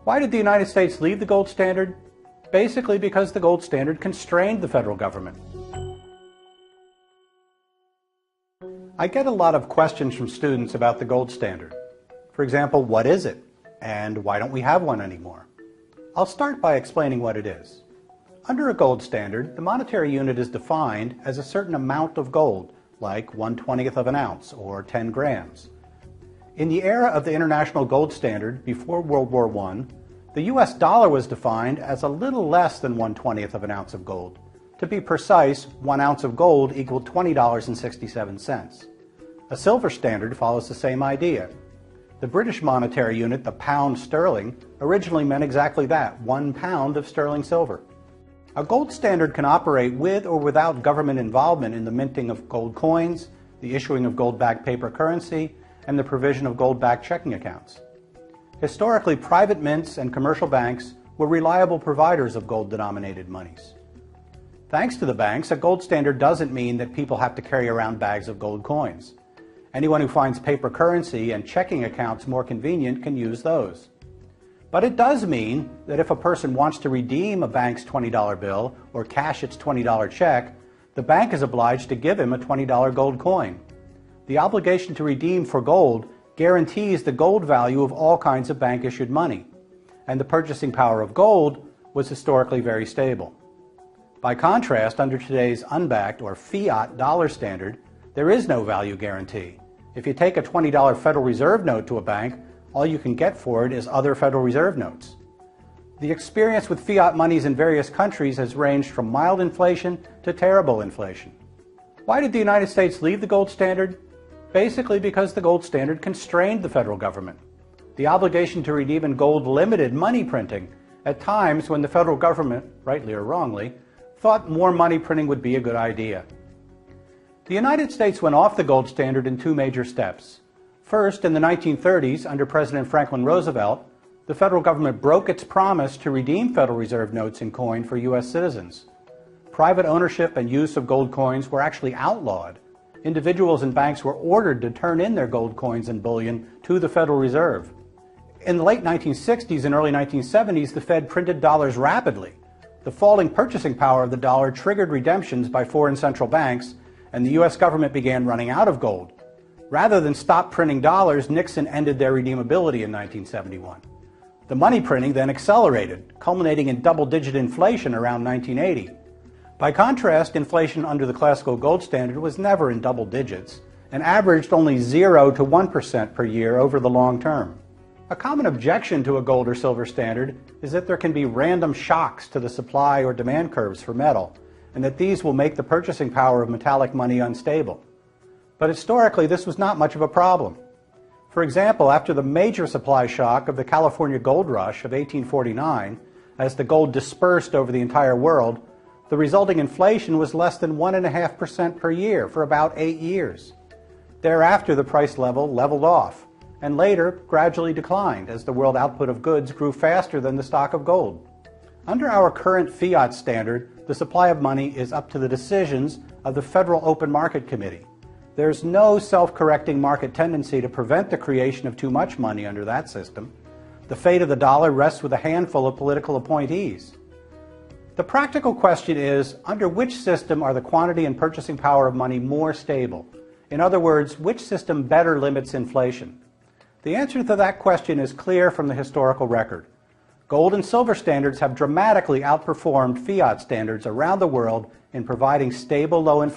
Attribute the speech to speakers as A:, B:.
A: Why did the United States leave the gold standard? Basically because the gold standard constrained the federal government. I get a lot of questions from students about the gold standard. For example, what is it? And why don't we have one anymore? I'll start by explaining what it is. Under a gold standard, the monetary unit is defined as a certain amount of gold, like 1/20th of an ounce or 10 grams. In the era of the International Gold Standard, before World War I, the US dollar was defined as a little less than 1/20th of an ounce of gold. To be precise, 1 ounce of gold equaled $20.67. A silver standard follows the same idea. The British monetary unit, the pound sterling, originally meant exactly that, 1 pound of sterling silver. A gold standard can operate with or without government involvement in the minting of gold coins, the issuing of gold-backed paper currency, and the provision of gold-backed checking accounts. Historically, private mints and commercial banks were reliable providers of gold-denominated monies. Thanks to the banks, a gold standard doesn't mean that people have to carry around bags of gold coins. Anyone who finds paper currency and checking accounts more convenient can use those. But it does mean that if a person wants to redeem a bank's $20 bill or cash its $20 check, the bank is obliged to give him a $20 gold coin. The obligation to redeem for gold guarantees the gold value of all kinds of bank-issued money, and the purchasing power of gold was historically very stable. By contrast, under today's unbacked or fiat dollar standard, there is no value guarantee. If you take a $20 Federal Reserve note to a bank, all you can get for it is other Federal Reserve notes. The experience with fiat monies in various countries has ranged from mild inflation to terrible inflation. Why did the United States leave the gold standard? Basically because the gold standard constrained the federal government. The obligation to redeem in gold limited money printing at times when the federal government, rightly or wrongly, thought more money printing would be a good idea. The United States went off the gold standard in two major steps. First, in the 1930s, under President Franklin Roosevelt, the federal government broke its promise to redeem Federal Reserve notes in coin for U.S. citizens. Private ownership and use of gold coins were actually outlawed. Individuals and banks were ordered to turn in their gold coins and bullion to the Federal Reserve. In the late 1960s and early 1970s, the Fed printed dollars rapidly. The falling purchasing power of the dollar triggered redemptions by foreign central banks, and the U.S. government began running out of gold. Rather than stop printing dollars, Nixon ended their redeemability in 1971. The money printing then accelerated, culminating in double-digit inflation around 1980. By contrast, inflation under the classical gold standard was never in double digits and averaged only 0 to 1% per year over the long term. A common objection to a gold or silver standard is that there can be random shocks to the supply or demand curves for metal, and that these will make the purchasing power of metallic money unstable. But historically, this was not much of a problem. For example, after the major supply shock of the California gold rush of 1849, as the gold dispersed over the entire world, the resulting inflation was less than 1.5% per year for about 8 years. Thereafter, the price level leveled off, and later gradually declined as the world output of goods grew faster than the stock of gold. Under our current fiat standard, the supply of money is up to the decisions of the Federal Open Market Committee. There's no self-correcting market tendency to prevent the creation of too much money under that system. The fate of the dollar rests with a handful of political appointees. The practical question is, under which system are the quantity and purchasing power of money more stable? In other words, which system better limits inflation? The answer to that question is clear from the historical record. Gold and silver standards have dramatically outperformed fiat standards around the world in providing stable low inflation